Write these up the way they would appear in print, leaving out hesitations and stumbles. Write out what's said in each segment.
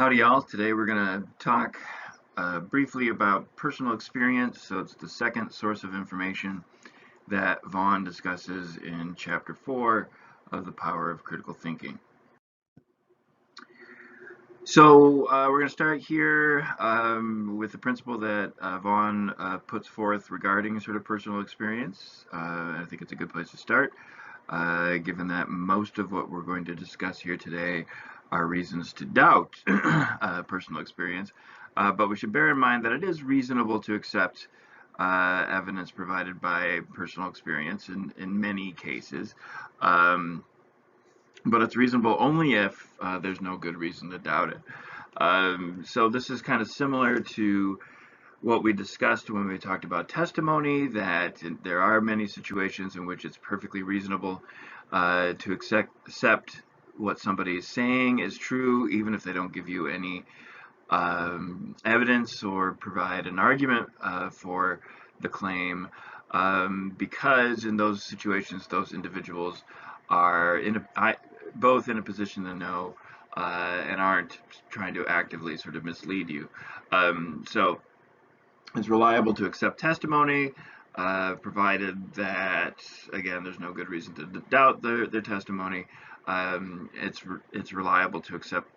Howdy, y'all. Today we're going to talk briefly about personal experience. So it's the second source of information that Vaughan discusses in Chapter 4 of The Power of Critical Thinking. So we're going to start here with the principle that Vaughan puts forth regarding sort of personal experience. I think it's a good place to start, given that most of what we're going to discuss here today are reasons to doubt personal experience. But we should bear in mind that it is reasonable to accept evidence provided by personal experience in many cases. But it's reasonable only if there's no good reason to doubt it. So this is kind of similar to what we discussed when we talked about testimony, that there are many situations in which it's perfectly reasonable to accept what somebody is saying is true, even if they don't give you any evidence or provide an argument for the claim, because in those situations, those individuals are both in a position to know and aren't trying to actively sort of mislead you. So it's reliable to accept testimony, provided that, again, there's no good reason to doubt their testimony. It's reliable to accept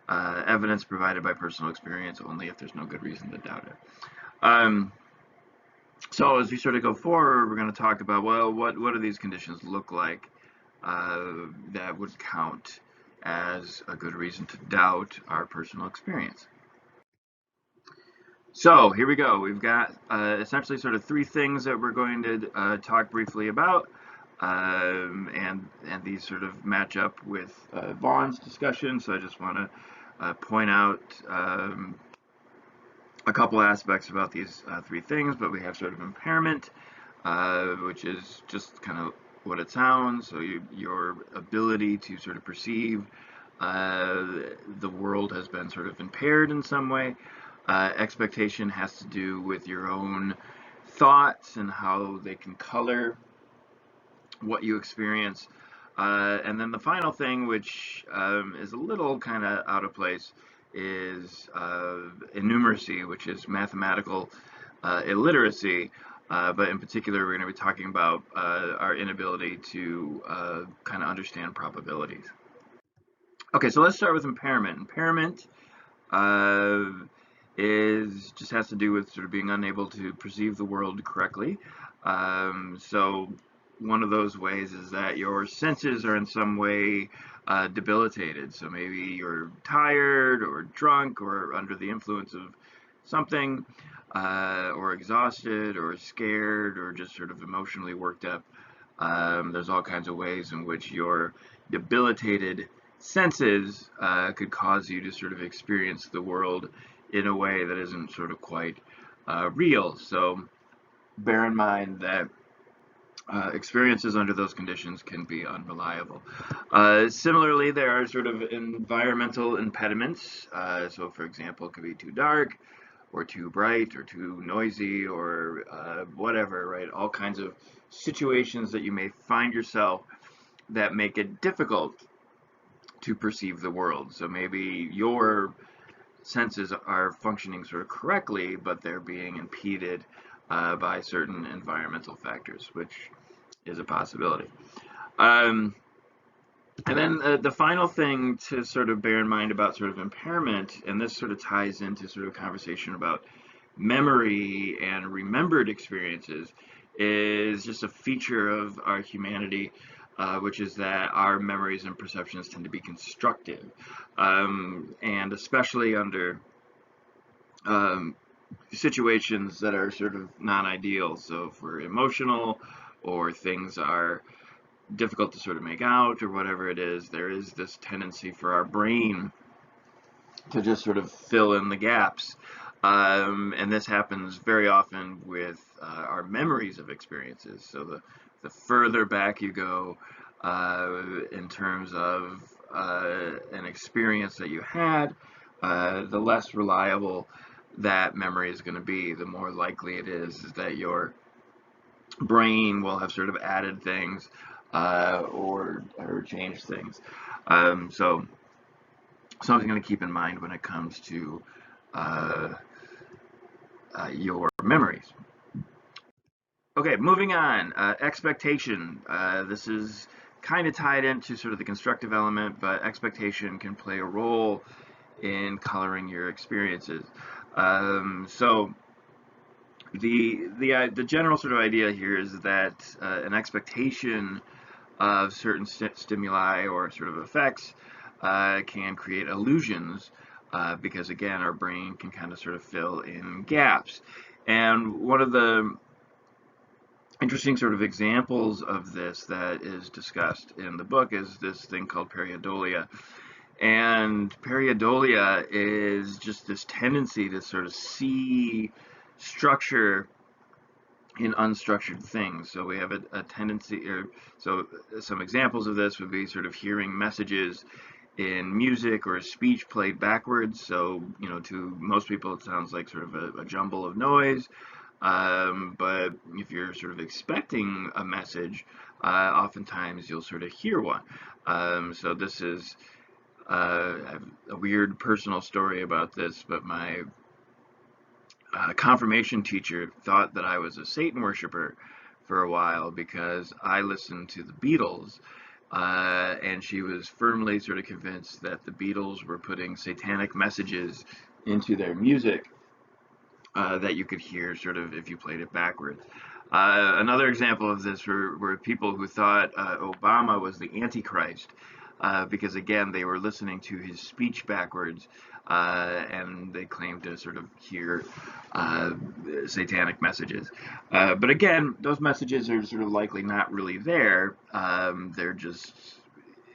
evidence provided by personal experience only if there's no good reason to doubt it. So as we sort of go forward, we're going to talk about, well, what do these conditions look like that would count as a good reason to doubt our personal experience. So here we go. We've got essentially sort of three things that we're going to talk briefly about, and these sort of match up with Vaughan's discussion. So I just want to point out a couple aspects about these three things. But we have sort of impairment, which is just kind of what it sounds. So your ability to sort of perceive the world has been sort of impaired in some way. Expectation has to do with your own thoughts and how they can color what you experience. And then the final thing, which is a little kind of out of place, is innumeracy, which is mathematical illiteracy. But in particular, we're going to be talking about our inability to kind of understand probabilities. Okay, so let's start with impairment. Impairment just has to do with sort of being unable to perceive the world correctly. So one of those ways is that your senses are in some way debilitated. So maybe you're tired or drunk or under the influence of something, or exhausted or scared or just sort of emotionally worked up. There's all kinds of ways in which your debilitated senses could cause you to sort of experience the world in a way that isn't sort of quite real. So bear in mind that experiences under those conditions can be unreliable. Similarly, there are sort of environmental impediments. So for example, it could be too dark or too bright or too noisy or whatever, right? All kinds of situations that you may find yourself that make it difficult to perceive the world. So maybe your senses are functioning sort of correctly, but they're being impeded by certain environmental factors, which is a possibility. And then the final thing to sort of bear in mind about sort of impairment, and this sort of ties into sort of conversation about memory and remembered experiences, is just a feature of our humanity, which is that our memories and perceptions tend to be constructive, and especially under situations that are sort of non-ideal. So if we're emotional or things are difficult to sort of make out or whatever it is, there is this tendency for our brain to just sort of fill in the gaps. And this happens very often with our memories of experiences. So the further back you go in terms of an experience that you had, the less reliable that memory is going to be. The more likely it is that your brain will have sort of added things or changed things. So something to keep in mind when it comes to uh, your memories. Okay, moving on. Expectation. This is kind of tied into sort of the constructive element, but expectation can play a role in coloring your experiences. So the general sort of idea here is that an expectation of certain stimuli or sort of effects can create illusions because again our brain can kind of sort of fill in gaps. And one of the interesting sort of examples of this that is discussed in the book is this thing called pareidolia. And pareidolia is just this tendency to sort of see structure in unstructured things. So we have a tendency, or so some examples of this would be sort of hearing messages in music or speech played backwards. So, you know, to most people it sounds like sort of a jumble of noise. But if you're sort of expecting a message, oftentimes you'll sort of hear one. So this is I have a weird personal story about this, but my confirmation teacher thought that I was a Satan worshiper for a while because I listened to the Beatles, and she was firmly sort of convinced that the Beatles were putting satanic messages into their music that you could hear sort of if you played it backwards. Another example of this were people who thought Obama was the Antichrist because, again, they were listening to his speech backwards and they claimed to sort of hear uh, satanic messages. But again, those messages are sort of likely not really there. They're just,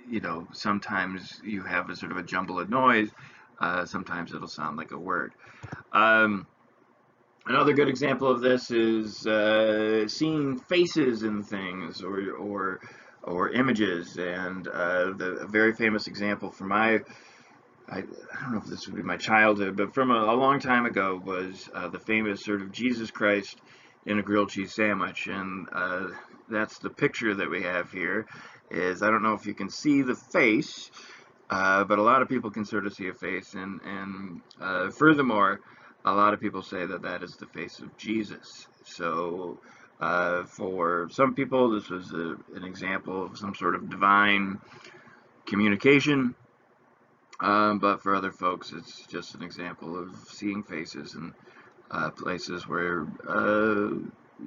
you know, sometimes you have a sort of a jumble of noise. Sometimes it'll sound like a word. Um, Another good example of this is seeing faces in things or images, and a very famous example from I don't know if this would be my childhood, but from a long time ago was the famous sort of Jesus Christ in a grilled cheese sandwich, and that's the picture that we have here. Is I don't know if you can see the face, but a lot of people can sort of see a face, and furthermore, a lot of people say that that is the face of Jesus. So, for some people, this was an example of some sort of divine communication, but for other folks, it's just an example of seeing faces in places where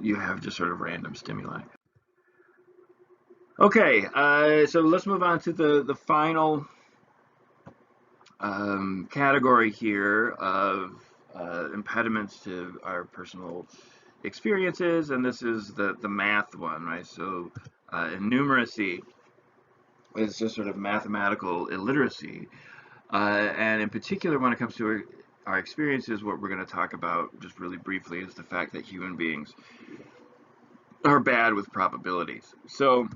you have just sort of random stimuli. Okay, so let's move on to the final category here of impediments to our personal experiences, and this is the math one, right? So numeracy is just sort of mathematical illiteracy, and in particular, when it comes to our experiences, what we're going to talk about just really briefly is the fact that human beings are bad with probabilities. So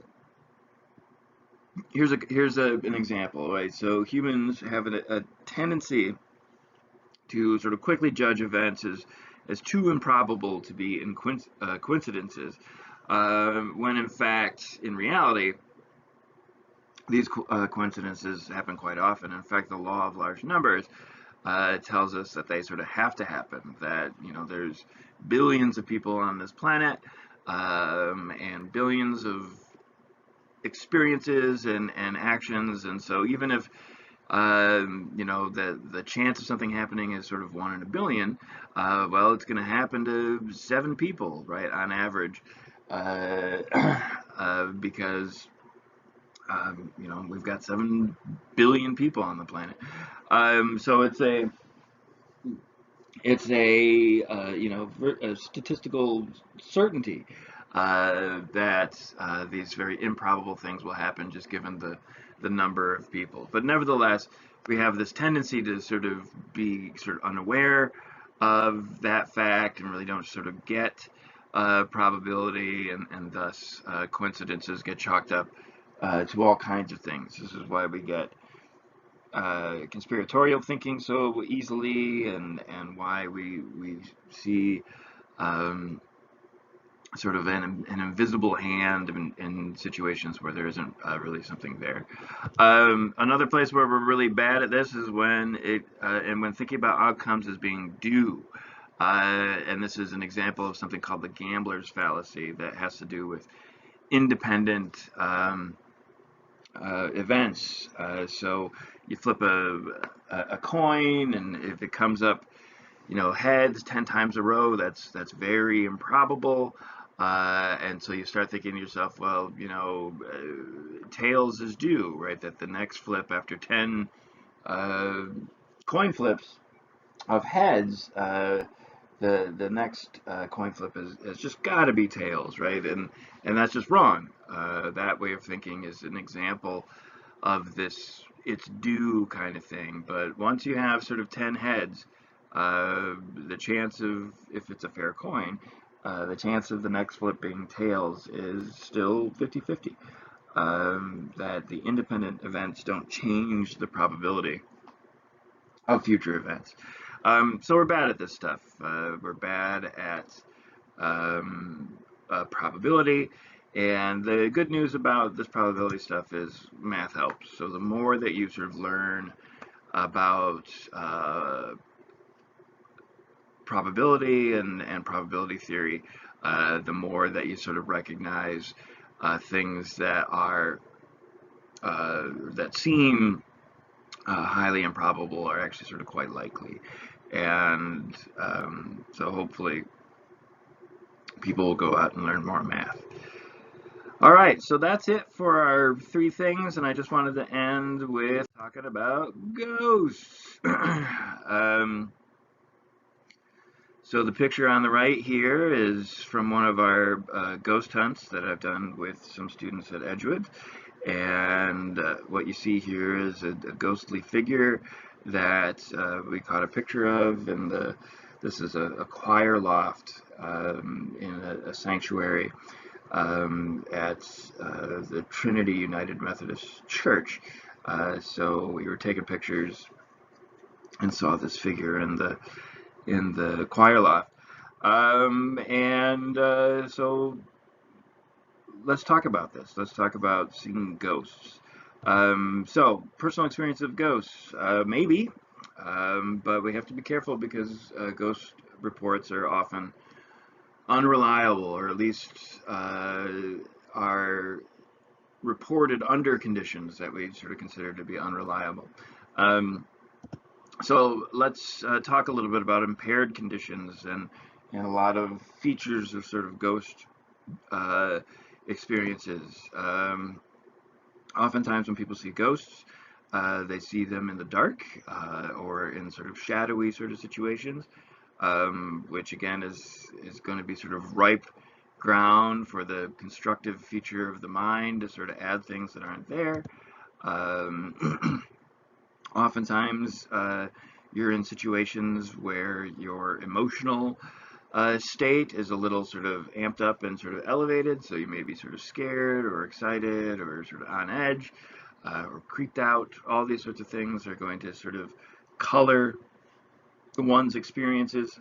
an example, right? So humans have a tendency to sort of quickly judge events as too improbable to be in coincidences, when in fact, in reality, these coincidences happen quite often. In fact, the law of large numbers tells us that they sort of have to happen, that, you know, there's billions of people on this planet, and billions of experiences and actions, and so even if you know, the chance of something happening is sort of 1 in a billion. Well, it's going to happen to 7 people, right, on average, uh, because you know, we've got 7 billion people on the planet. So it's a you know, a statistical certainty that these very improbable things will happen just given the number of people. But nevertheless, we have this tendency to sort of be sort of unaware of that fact and really don't sort of get probability, and thus coincidences get chalked up to all kinds of things. This is why we get conspiratorial thinking so easily, and why we see um, sort of an invisible hand in situations where there isn't really something there. Another place where we're really bad at this is when thinking about outcomes as being due. And this is an example of something called the gambler's fallacy that has to do with independent events. So you flip a coin, and if it comes up, heads 10 times a row, that's very improbable. And so you start thinking to yourself, well, tails is due, right? That the next flip after 10 coin flips of heads, the next coin flip is just got to be tails, right? And that's just wrong. That way of thinking is an example of this it's due kind of thing. But once you have sort of 10 heads, the chance of, if it's a fair coin, the chance of the next flip being tails is still 50-50. That the independent events don't change the probability of future events. So we're bad at this stuff. We're bad at probability. And the good news about this probability stuff is math helps. So the more that you sort of learn about probability and probability theory, the more that you sort of recognize things that are that seem highly improbable are actually sort of quite likely. And so hopefully people will go out and learn more math. All right, so that's it for our 3 things, and I just wanted to end with talking about ghosts. So the picture on the right here is from one of our ghost hunts that I've done with some students at Edgewood. And what you see here is a ghostly figure that we caught a picture of, and this is a choir loft in a sanctuary at the Trinity United Methodist Church. So we were taking pictures and saw this figure in the choir loft. So let's talk about this. Let's talk about seeing ghosts. So personal experience of ghosts, maybe, but we have to be careful because ghost reports are often unreliable, or at least are reported under conditions that we sort of consider to be unreliable. So let's talk a little bit about impaired conditions and a lot of features of sort of ghost experiences. Oftentimes when people see ghosts, they see them in the dark or in sort of shadowy sort of situations, which again is going to be sort of ripe ground for the constructive feature of the mind to sort of add things that aren't there. Oftentimes you're in situations where your emotional state is a little sort of amped up and sort of elevated, so you may be sort of scared or excited or sort of on edge or creeped out. All these sorts of things are going to sort of color one's experiences.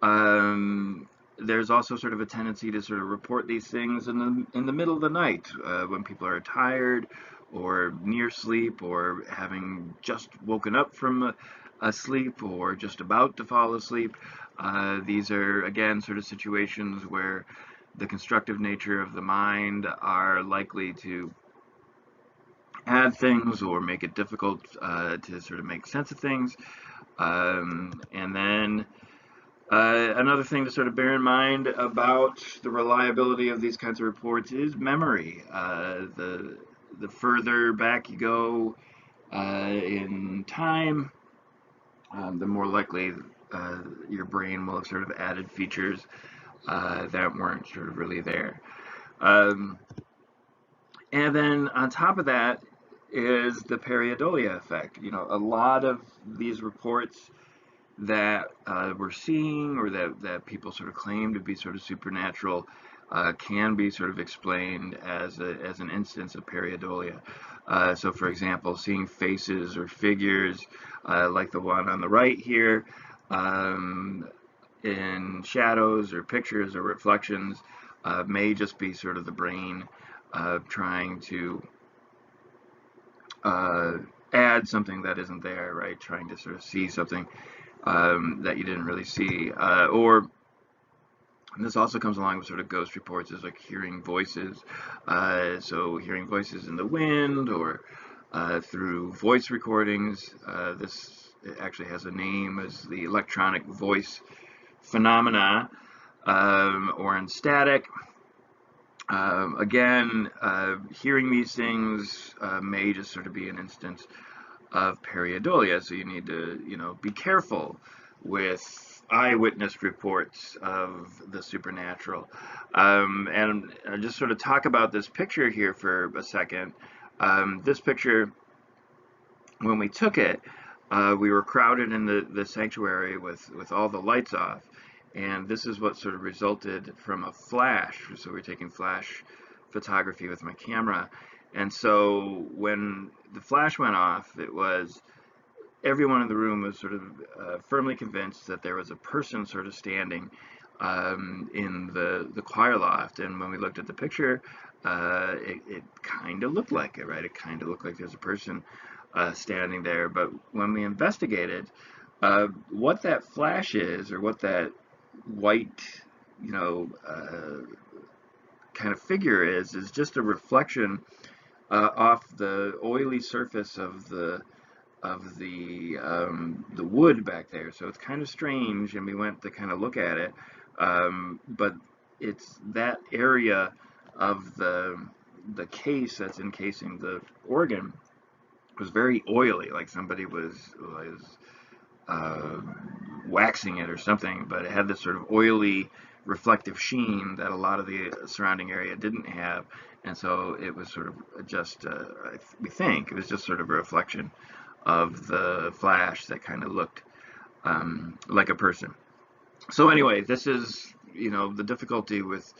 There's also sort of a tendency to sort of report these things in the middle of the night when people are tired or near sleep or having just woken up from a sleep or just about to fall asleep. These are, again, sort of situations where the constructive nature of the mind are likely to add things or make it difficult to sort of make sense of things. And then another thing to sort of bear in mind about the reliability of these kinds of reports is memory. The further back you go in time, the more likely your brain will have sort of added features that weren't sort of really there. And then on top of that is the pareidolia effect. A lot of these reports that we're seeing, or that people sort of claim to be sort of supernatural, can be sort of explained as an instance of pareidolia. So for example, seeing faces or figures like the one on the right here in shadows or pictures or reflections may just be sort of the brain trying to add something that isn't there, right? Trying to sort of see something that you didn't really see. Or and this also comes along with sort of ghost reports, is like hearing voices. So hearing voices in the wind or through voice recordings. This actually has a name as the electronic voice phenomena, or in static. Again, hearing these things may just sort of be an instance of pareidolia, so you need to, be careful with eyewitness reports of the supernatural. And just sort of talk about this picture here for a second. This picture, when we took it, we were crowded in the sanctuary with all the lights off. And this is what sort of resulted from a flash. So we're taking flash photography with my camera. And so when the flash went off, it was everyone in the room was sort of firmly convinced that there was a person sort of standing in the choir loft. And when we looked at the picture, it kind of looked like it, right? It kind of looked like there's a person standing there. But when we investigated what that flash is, or what that white, kind of figure is just a reflection off the oily surface of the wood back there. So it's kind of strange, and we went to kind of look at it, but it's that area of the case that's encasing the organ was very oily, like somebody was uh, waxing it or something, but it had this sort of oily reflective sheen that a lot of the surrounding area didn't have, and so it was sort of just we think it was just sort of a reflection of the flash that kind of looked like a person. So anyway, this is the difficulty with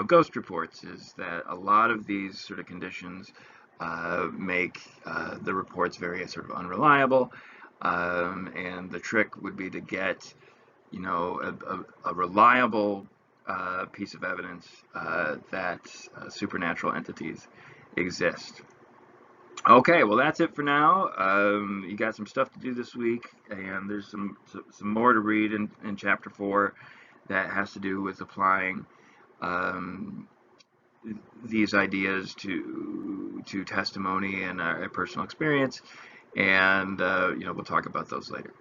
ghost reports, is that a lot of these sort of conditions make the reports very sort of unreliable, and the trick would be to get a reliable piece of evidence that supernatural entities exist. Okay, well that's it for now. You got some stuff to do this week, and there's some more to read in chapter 4 that has to do with applying these ideas to testimony and personal experience, and we'll talk about those later.